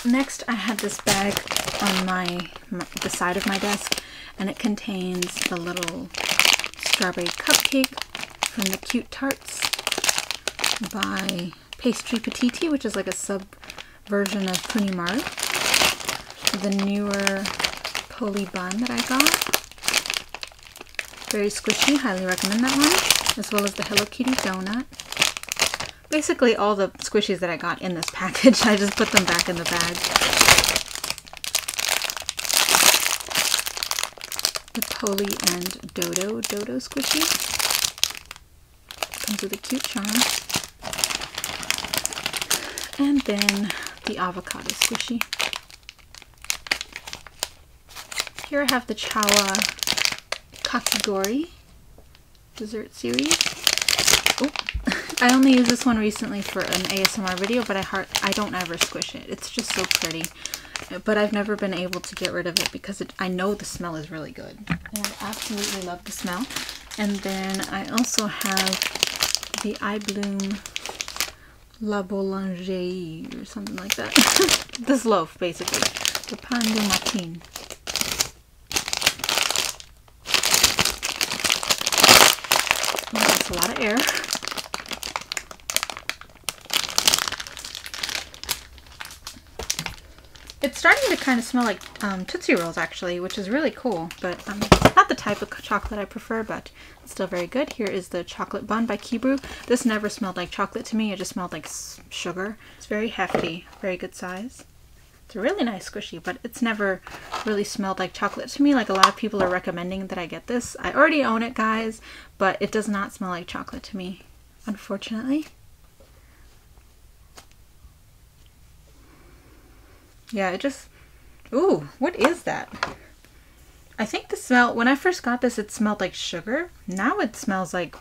Next, I had this bag on the side of my desk, and it contains the little strawberry cupcake from the Cute Tarts by Pastry Petite, which is like a sub version of Punimaru. The newer Poli bun that I got. Very squishy, highly recommend that one. As well as the Hello Kitty donut. Basically all the squishies that I got in this package, I just put them back in the bag. The Poli and Dodo squishy. Comes with a cute charm. And then the avocado squishy. Here I have the Chawa Kakigori dessert series. Oh, I only used this one recently for an ASMR video, but I don't ever squish it. It's just so pretty. But I've never been able to get rid of it because I know the smell is really good. And I absolutely love the smell. And then I also have the I Bloom La Boulangerie or something like that. This loaf, basically. The Pain de Matin. That's a lot of air. It's starting to kind of smell like Tootsie Rolls actually, which is really cool, but not the type of chocolate I prefer, but it's still very good. Here is the chocolate bun by Kibru. This never smelled like chocolate to me, it just smelled like sugar. It's very hefty, very good size. It's a really nice squishy, but it's never really smelled like chocolate to me. Like a lot of people are recommending that I get this. I already own it, guys, but it does not smell like chocolate to me, unfortunately. Yeah, it just... Ooh, what is that? I think the smell... When I first got this, it smelled like sugar. Now it smells like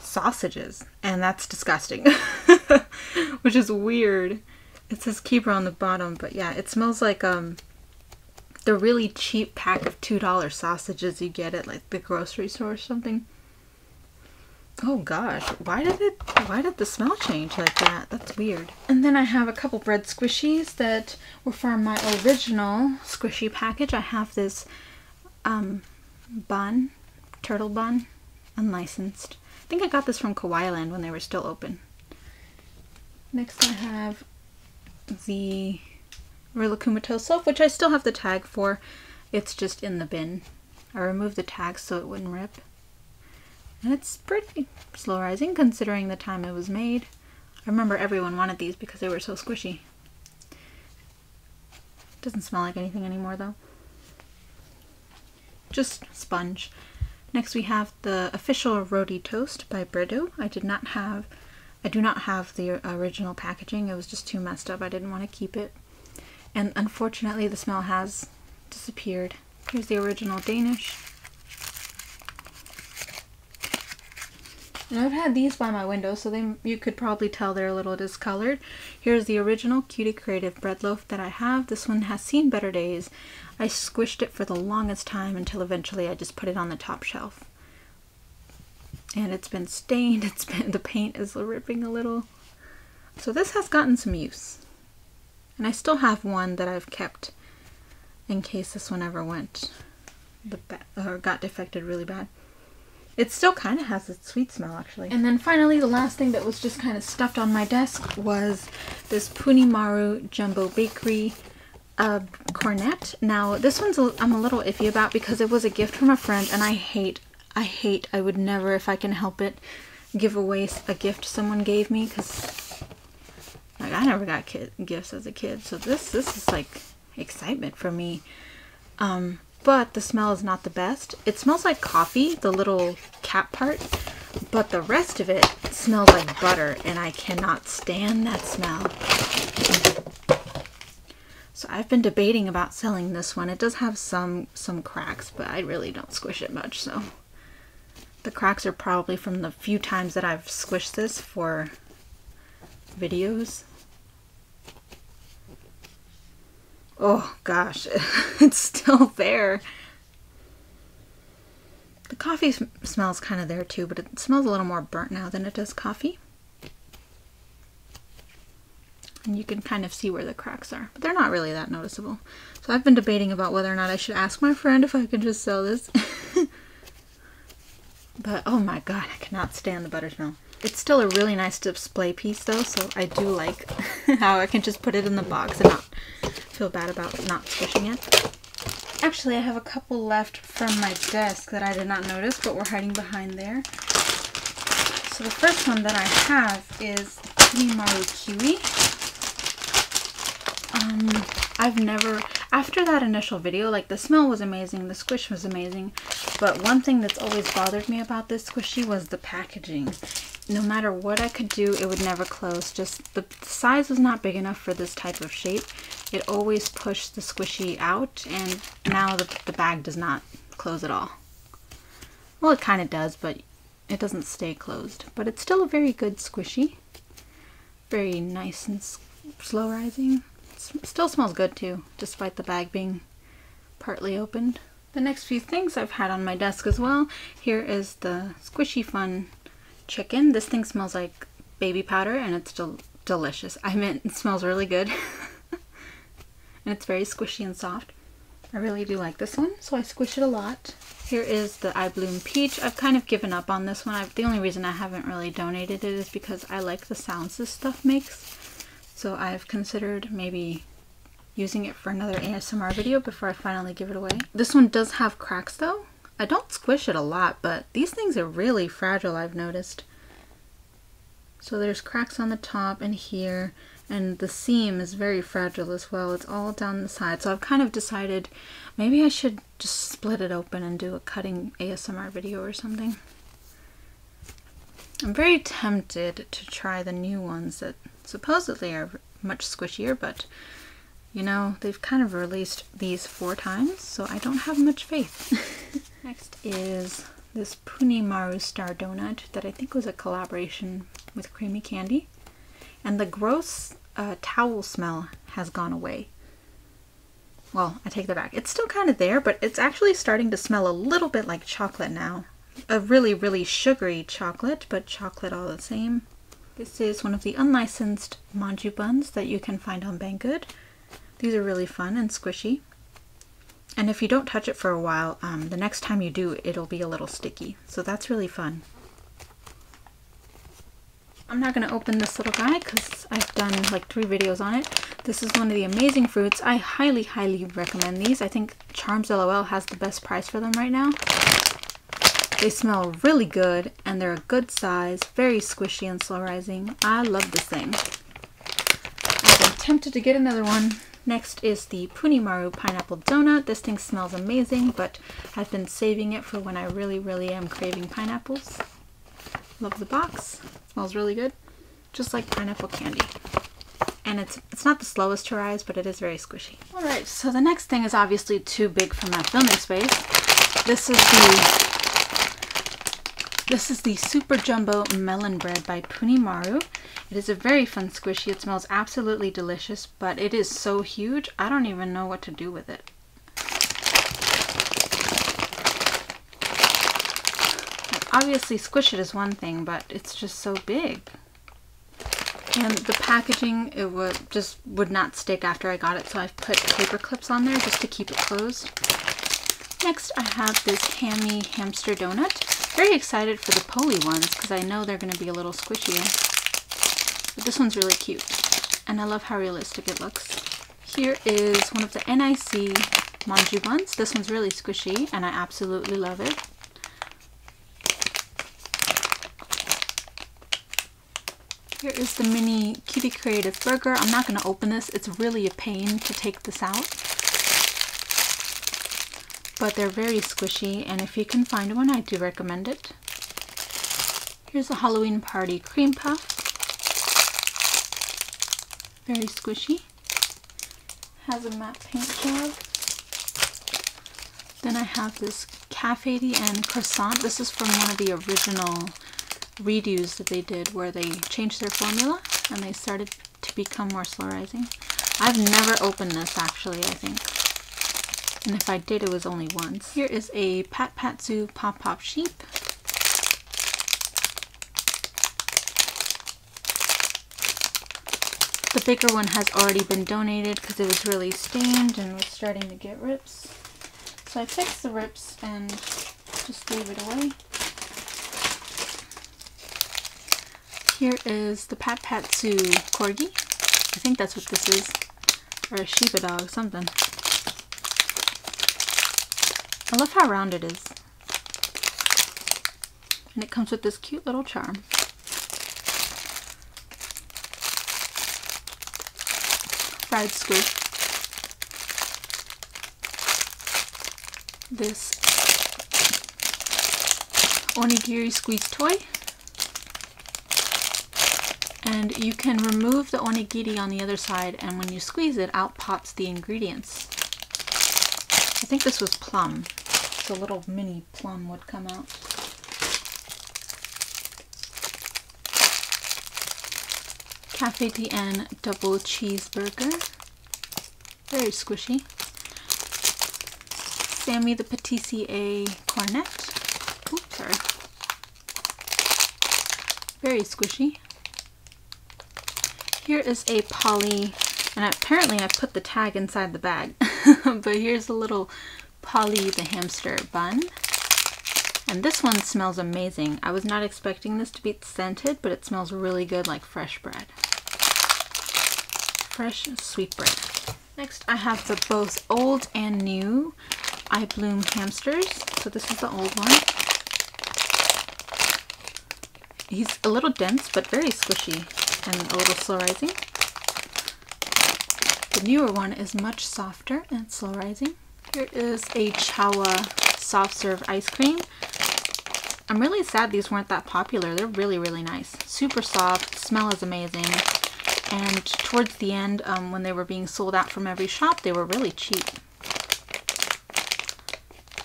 sausages. And that's disgusting. Which is weird. It says Keeper on the bottom, but yeah, it smells like the really cheap pack of $2 sausages you get at like the grocery store or something. Oh gosh, why did the smell change like that? That's weird. And then I have a couple bread squishies that were from my original squishy package. I have this bun, turtle bun, unlicensed. I think I got this from Kawaii Land when they were still open. Next I have the Rilakumato loaf, which I still have the tag for. It's just in the bin. I removed the tag so it wouldn't rip. And it's pretty slow rising considering the time it was made. I remember everyone wanted these because they were so squishy. Doesn't smell like anything anymore though. Just sponge. Next we have the official Roti Toast by Bredo. I do not have the original packaging. It was just too messed up. I didn't want to keep it. And unfortunately the smell has disappeared. Here's the original Danish. And I've had these by my window, so you could probably tell they're a little discolored. Here's the original Cutie Creative bread loaf that I have. This one has seen better days. I squished it for the longest time until eventually I just put it on the top shelf. And it's been stained, the paint is ripping a little. So this has gotten some use. And I still have one that I've kept in case this one ever got defected really bad. It still kind of has a sweet smell, actually. And then finally, the last thing that was just kind of stuffed on my desk was this Punimaru Jumbo Bakery cornet. Now, this one's I'm a little iffy about because it was a gift from a friend, and I would never, if I can help it, give away a gift someone gave me, because like, I never got gifts as a kid, so this is like excitement for me. But the smell is not the best. It smells like coffee, the little cap part, but the rest of it smells like butter, and I cannot stand that smell. So I've been debating about selling this one. It does have some cracks, but I really don't squish it much, so the cracks are probably from the few times that I've squished this for videos. Oh gosh, it's still there. The coffee smells kind of there too, but it smells a little more burnt now than it does coffee. And you can kind of see where the cracks are, but they're not really that noticeable. So I've been debating about whether or not I should ask my friend if I could just sell this. But oh my god, I cannot stand the butter smell. It's still a really nice display piece though, so I do like how I can just put it in the box and not feel bad about not squishing it. Actually, I have a couple left from my desk that I did not notice, but were hiding behind there. So the first one that I have is Punimaru Kiwi. I've never, after that initial video, like the smell was amazing, the squish was amazing, but one thing that's always bothered me about this squishy was the packaging. No matter what I could do, it would never close. Just the size was not big enough for this type of shape. It always pushed the squishy out, and now the bag does not close at all. Well, it kind of does, but it doesn't stay closed. But it's still a very good squishy. Very nice and slow rising. It still smells good too, despite the bag being partly opened. The next few things I've had on my desk as well. Here is the Squishy Fun chicken. This thing smells like baby powder and it's delicious. I mean, it smells really good. And it's very squishy and soft. I really do like this one, so I squish it a lot. Here is the I Bloom Peach. I've kind of given up on this one. The only reason I haven't really donated it is because I like the sounds this stuff makes. So I've considered maybe using it for another ASMR video before I finally give it away. This one does have cracks though. I don't squish it a lot, but these things are really fragile, I've noticed. So there's cracks on the top and here, and the seam is very fragile as well. It's all down the side. So I've kind of decided maybe I should just split it open and do a cutting ASMR video or something. I'm very tempted to try the new ones that supposedly are much squishier, but you know, they've kind of released these 4 times, so I don't have much faith. Next is this Punimaru Star Donut that I think was a collaboration with Creamy Candy. And the gross towel smell has gone away. Well, I take that back. It's still kind of there, but it's actually starting to smell a little bit like chocolate now. A really, really sugary chocolate, but chocolate all the same. This is one of the unlicensed manju buns that you can find on Banggood. These are really fun and squishy. And if you don't touch it for a while, the next time you do, it'll be a little sticky. So that's really fun. I'm not going to open this little guy because I've done like 3 videos on it. This is one of the amazing fruits. I highly, highly recommend these. I think Charms LOL has the best price for them right now. They smell really good and they're a good size, very squishy and slow rising. I love this thing. I'm tempted to get another one. Next is the Punimaru Pineapple Donut. This thing smells amazing, but I've been saving it for when I really, really am craving pineapples. Love the box. Smells really good. Just like pineapple candy. And it's not the slowest to rise, but it is very squishy. Alright, so the next thing is obviously too big for my filming space. This is the Super Jumbo Melon Bread by Punimaru. It is a very fun squishy. It smells absolutely delicious, but it is so huge, I don't even know what to do with it. Obviously, squish it is one thing, but it's just so big. And the packaging, it would not stick after I got it, so I've put paper clips on there just to keep it closed. Next, I have this Hammy Hamster Donut. Very excited for the Poly ones because I know they're going to be a little squishier. But this one's really cute, and I love how realistic it looks. Here is one of the NIC manju buns. This one's really squishy, and I absolutely love it. Here is the mini Cutie Creative Burger. I'm not going to open this. It's really a pain to take this out. But they're very squishy, and if you can find one, I do recommend it. Here's a Halloween Party Cream Puff. Very squishy. Has a matte paint job. Then I have this Cafe and Croissant. This is from one of the original redos that they did where they changed their formula and they started to become more slow rising. I've never opened this actually, I think. And if I did, it was only once. Here is a Pat Patsu Pop Pop Sheep. The bigger one has already been donated because it was really stained and was starting to get rips. So I fixed the rips and just gave it away. Here is the Pat Patsu Corgi. I think that's what this is. Or a Shiba dog, something. I love how round it is. And it comes with this cute little charm. Fried squish. This onigiri squeeze toy. And you can remove the onigiri on the other side, and when you squeeze it, out pops the ingredients. I think this was plum. So a little mini plum would come out. Cafe Dien double cheeseburger. Very squishy. Sammy the Patissier cornet. Oops, sorry. Very squishy. Here is a Polly, and apparently I put the tag inside the bag, but here's a little Polly the hamster bun. And this one smells amazing. I was not expecting this to be scented, but it smells really good, like fresh bread. Fresh sweet bread. Next I have the both old and new I Bloom hamsters. So this is the old one. He's a little dense, but very squishy and a little slow rising. The newer one is much softer and slow rising. Here is a Chawa soft serve ice cream. I'm really sad these weren't that popular. They're really, really nice. Super soft, smell is amazing. And towards the end, when they were being sold out from every shop, they were really cheap.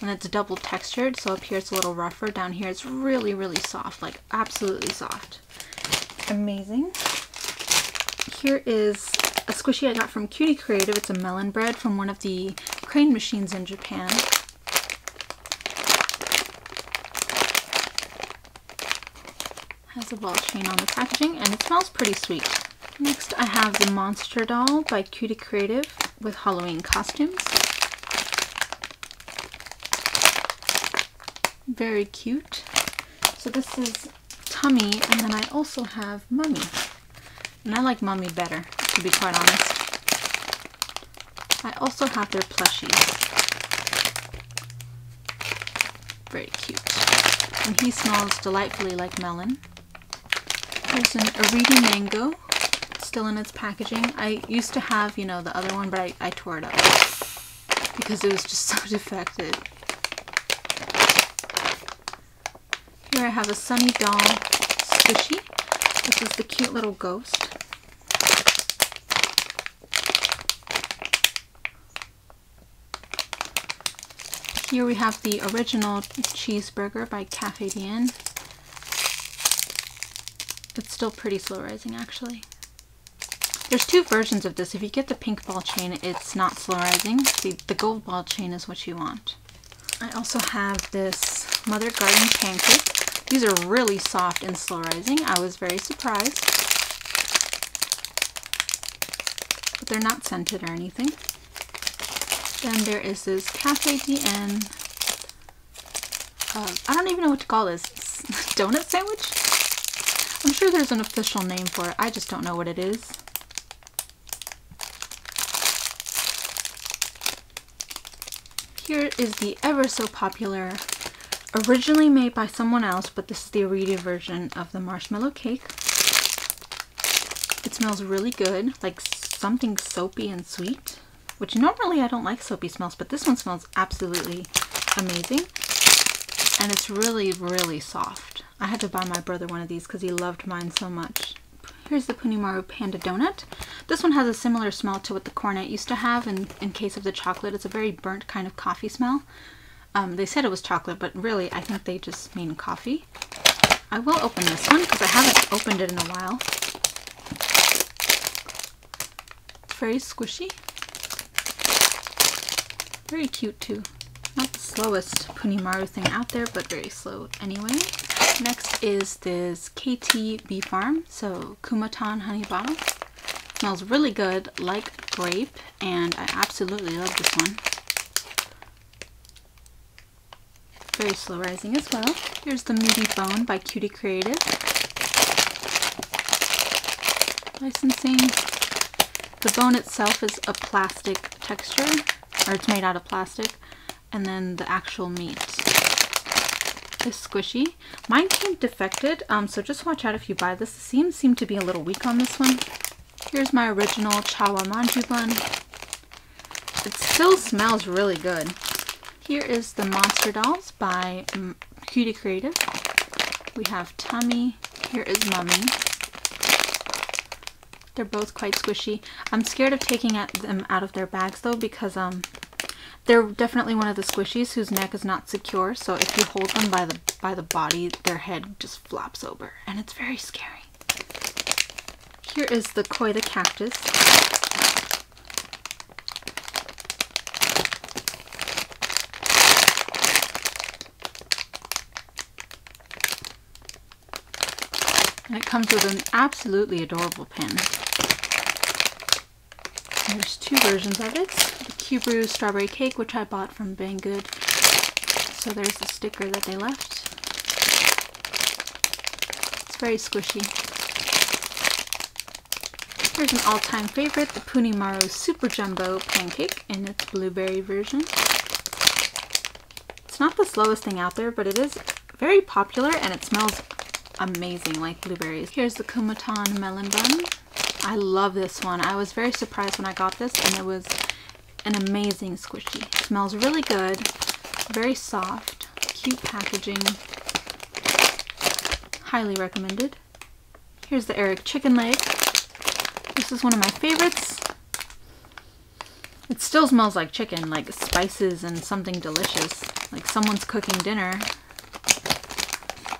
And it's double textured, so up here it's a little rougher. Down here it's really, really soft, like absolutely soft. Amazing. Here is a squishy I got from Cutie Creative. It's a melon bread from one of the crane machines in Japan. Has a ball chain on the packaging, and it smells pretty sweet. Next I have the Monster Doll by Cutie Creative with Halloween costumes. Very cute. So this is Tummy, and then I also have Mummy. And I like Mummy better, to be quite honest. I also have their plushies. Very cute. And he smells delightfully like melon. There's an Ariti Mango, still in its packaging. I used to have, you know, the other one, but I tore it up because it was just so defective. Here I have a Sunny Doll squishy. This is the cute little ghost. Here we have the original cheeseburger by Cafe Dien. It's still pretty slow rising, actually. There's two versions of this. If you get the pink ball chain, it's not slow rising. The gold ball chain is what you want. I also have this Mother Garden pancake. These are really soft and slow rising. I was very surprised. But they're not scented or anything. Then there is this Cafe Dien. I don't even know what to call this. Donut sandwich? I'm sure there's an official name for it. I just don't know what it is. Here is the ever so popular, originally made by someone else, but this is the Ariti version of the marshmallow cake. It smells really good, like something soapy and sweet, which normally I don't like soapy smells, but this one smells absolutely amazing. And it's really, really soft. I had to buy my brother one of these because he loved mine so much. Here's the Punimaru Panda Donut. This one has a similar smell to what the cornet used to have in case of the chocolate. It's a very burnt kind of coffee smell. They said it was chocolate, but really I think they just mean coffee. I will open this one because I haven't opened it in a while. It's very squishy. Very cute too. Not the slowest Punimaru thing out there, but very slow anyway. Next is this KT Bee Farm, so Kumatan Honey Bottle. smells really good, like grape, and I absolutely love this one. Very slow rising as well. Here's the Meaty Bone by Cutie Creative. Licensing. The bone itself is a plastic texture, or it's made out of plastic, and then the actual meat is squishy. Mine came defected, so just watch out if you buy this. The seams seem to be a little weak on this one. Here's my original Chawa Manju bun. It still smells really good. Here is the Monster Dolls by Cutie Creative. We have Tummy. Here is Mummy. They're both quite squishy. I'm scared of taking them out of their bags though, because they're definitely one of the squishies whose neck is not secure, so if you hold them by the body, their head just flops over, and it's very scary. Here is the Koi the Cactus. And it comes with an absolutely adorable pin. There's two versions of it. The Q-Brew Strawberry Cake, which I bought from Banggood. So there's the sticker that they left. It's very squishy. Here's an all-time favorite, the Punimaru Super Jumbo Pancake in its blueberry version. It's not the slowest thing out there, but it is very popular and it smells amazing like blueberries. Here's the Kumaton Melon Bun. I love this one. I was very surprised when I got this, and it was an amazing squishy. It smells really good, very soft, cute packaging. Highly recommended. Here's the Eric Chicken Leg. This is one of my favorites. It still smells like chicken, like spices and something delicious, like someone's cooking dinner.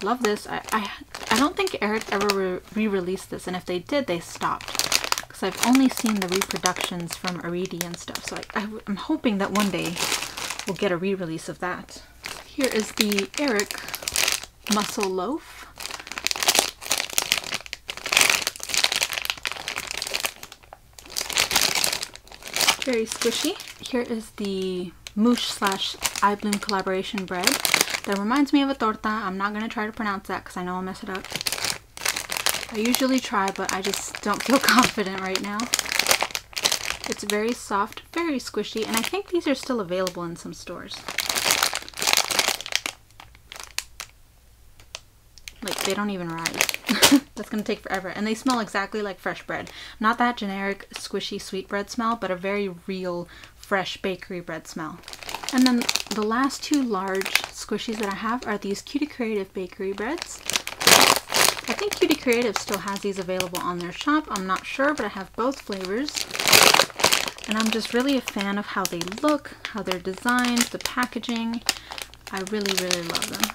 Love this. I don't think Eric ever re-released this, and if they did, they stopped, because I've only seen the reproductions from Aridi and stuff, so I'm hoping that one day we'll get a re-release of that. Here is the Eric Muscle Loaf. Very squishy. Here is the Moosh / iBloom collaboration bread. That reminds me of a torta. I'm not going to try to pronounce that because I know I'll mess it up. I usually try, but I just don't feel confident right now. It's very soft, very squishy, and I think these are still available in some stores. Like, they don't even rise. That's going to take forever. And they smell exactly like fresh bread. Not that generic, squishy, sweet bread smell, but a very real, fresh bakery bread smell. And then the last two large squishies that I have are these Cutie Creative bakery breads. I think Cutie Creative still has these available on their shop. I'm not sure, but I have both flavors. And I'm just really a fan of how they look, how they're designed, the packaging. I really, really love them.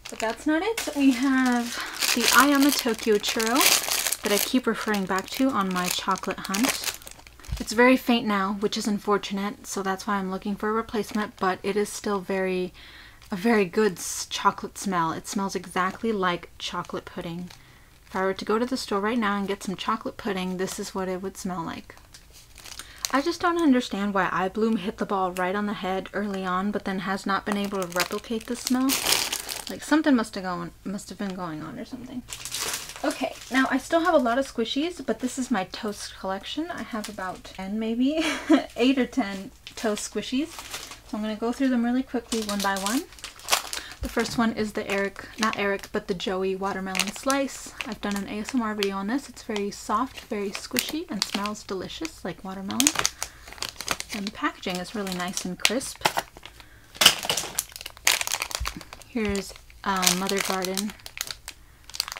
But that's not it. We have the Ayama Tokyo Churro that I keep referring back to on my chocolate hunt. It's very faint now, which is unfortunate, so that's why I'm looking for a replacement, but it is still a very good chocolate smell. It smells exactly like chocolate pudding. If I were to go to the store right now and get some chocolate pudding, this is what it would smell like. I just don't understand why iBloom hit the ball right on the head early on, but then has not been able to replicate this smell. Like, something must have been going on or something. Okay, now I still have a lot of squishies, but this is my toast collection. I have about 10 maybe, 8 or 10 toast squishies. So I'm going to go through them really quickly one by one. The first one is the but the Joey Watermelon Slice. I've done an ASMR video on this. It's very soft, very squishy, and smells delicious like watermelon. And the packaging is really nice and crisp. Here's Mother Garden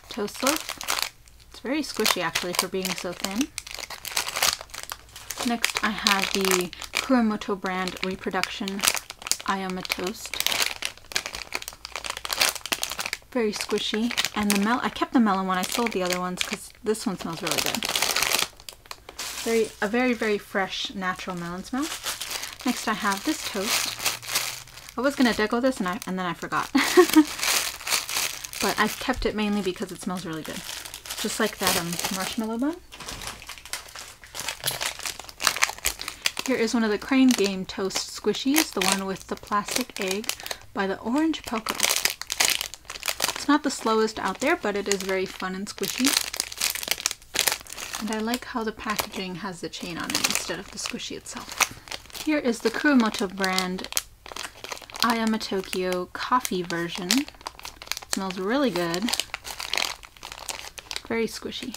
Toast Loaf. It's very squishy actually for being so thin. Next I have the Kuramoto brand Reproduction Ayama Toast. Very squishy. And I kept the melon one. I sold the other ones because this one smells really good. A very, very fresh, natural melon smell. Next I have this toast. I was going to deco this and then I forgot. But I kept it mainly because it smells really good. just like that marshmallow bun. Here is one of the Crane Game Toast Squishies, the one with the plastic egg by the Orange Poco. It's not the slowest out there, but it is very fun and squishy. And I like how the packaging has the chain on it instead of the squishy itself. Here is the Kuromoto brand Ayama Tokyo coffee version. It smells really good. Very squishy.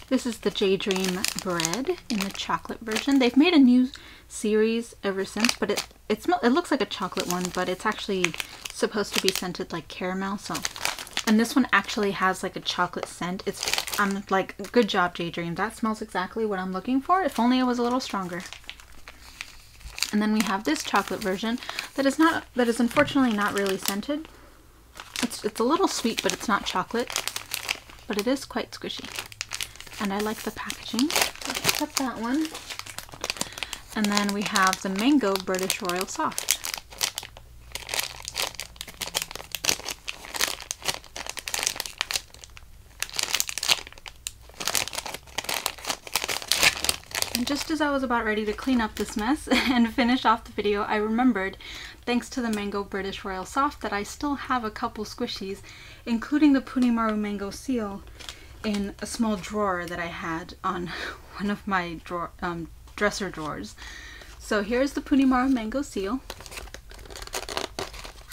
This is the J-Dream bread in the chocolate version. They've made a new series ever since, but it looks like a chocolate one, but it's actually supposed to be scented like caramel. So, and this one actually has like a chocolate scent. I'm like, good job, J-Dream. That smells exactly what I'm looking for. If only it was a little stronger. And then we have this chocolate version that is unfortunately not really scented. It's a little sweet, but it's not chocolate. But it is quite squishy. And I like the packaging. So I'll cut that one. And then we have the Mango British Royal Soft. And just as I was about ready to clean up this mess and finish off the video, I remembered, thanks to the Mango British Royal Soft, that I still have a couple squishies, including the Punimaru Mango Seal, in a small drawer that I had on one of my dresser drawers. So here's the Punimaru Mango Seal.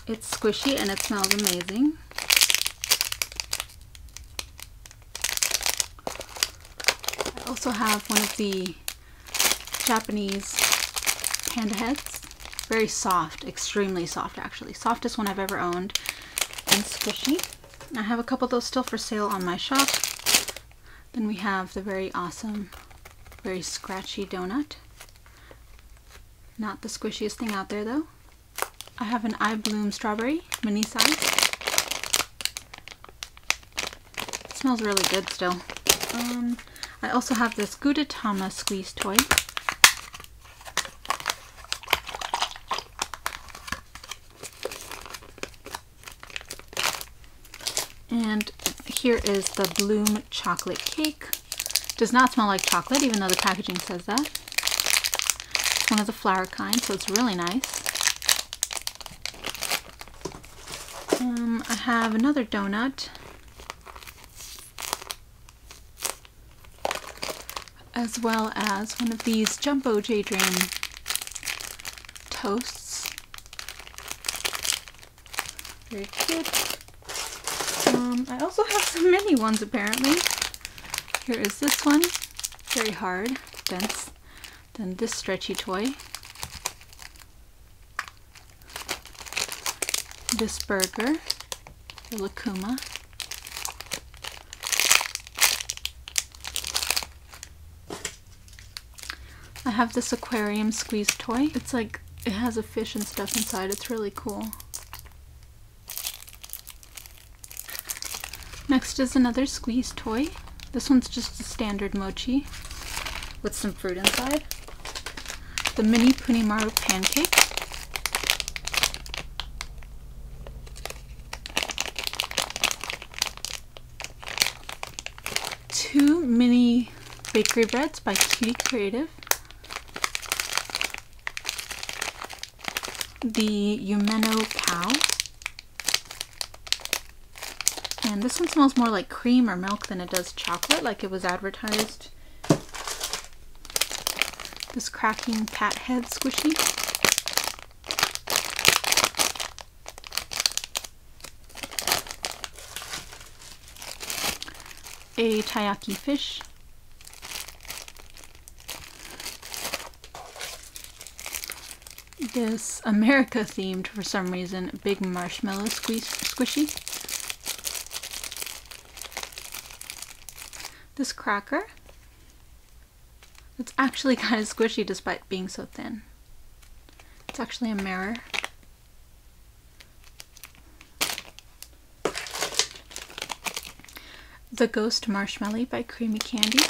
It's squishy and it smells amazing. I also have one of the Japanese panda heads. Very soft, extremely soft actually. Softest one I've ever owned, and squishy. I have a couple of those still for sale on my shop. Then we have the very awesome, very scratchy donut. Not the squishiest thing out there though. I have an I Bloom strawberry, mini size. It smells really good still. I also have this Gudetama squeeze toy. And here is the Bloom chocolate cake. Does not smell like chocolate, even though the packaging says that. It's one of the flower kind, so it's really nice. I have another donut, as well as one of these Jumbo J-Dream toasts. Very cute. I also have some mini ones apparently. Here is this one, very hard, dense. Then this stretchy toy. This burger, the Lakuma. I have this aquarium squeeze toy. It's like, it has a fish and stuff inside. It's really cool. Next is another squeeze toy. This one's just a standard mochi with some fruit inside. The mini Punimaru pancake. Two mini bakery breads by Cutie Creative. The Yumeno cow. And this one smells more like cream or milk than it does chocolate, like it was advertised. This cracking cat head squishy. A taiyaki fish. This America themed, for some reason, big marshmallow squishy. This cracker. It's actually kind of squishy despite being so thin. It's actually a mirror. The Ghost Marshmallow by Creamy Candy.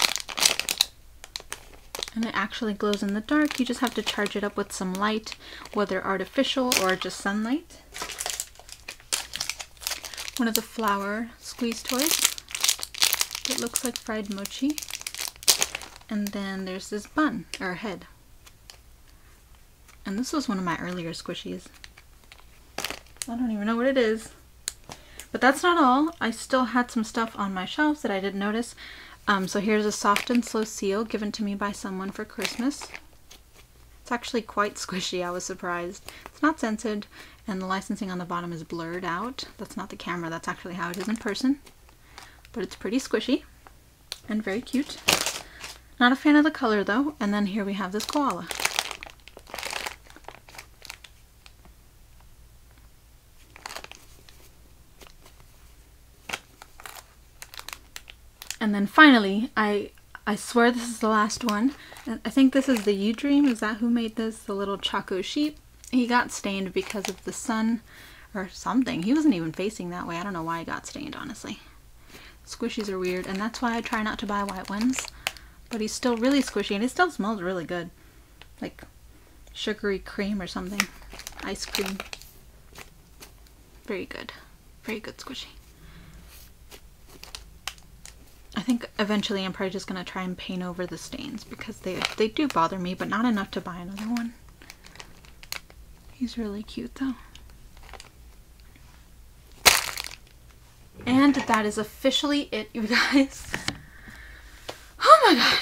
And it actually glows in the dark. You just have to charge it up with some light, whether artificial or just sunlight. one of the flower squeeze toys. It looks like fried mochi. And then there's this bun, or head. And this was one of my earlier squishies. I don't even know what it is. But that's not all. I still had some stuff on my shelves that I didn't notice. So here's a soft and slow seal given to me by someone for Christmas. It's actually quite squishy, I was surprised. It's not scented, and the licensing on the bottom is blurred out. That's not the camera, that's actually how it is in person. But it's pretty squishy and very cute. Not a fan of the color though. And then here we have this koala. And then finally, I swear this is the last one. I think this is the You Dream. Is that who made this? The little Choco sheep. He got stained because of the sun or something. He wasn't even facing that way. I don't know why he got stained, honestly. Squishies are weird, and that's why I try not to buy white ones. But he's still really squishy, and it still smells really good. Like sugary cream or something. Ice cream. Very good. Very good squishy. I think eventually I'm probably just going to try and paint over the stains because they do bother me, but not enough to buy another one. He's really cute though. And that is officially it, you guys. Oh my god.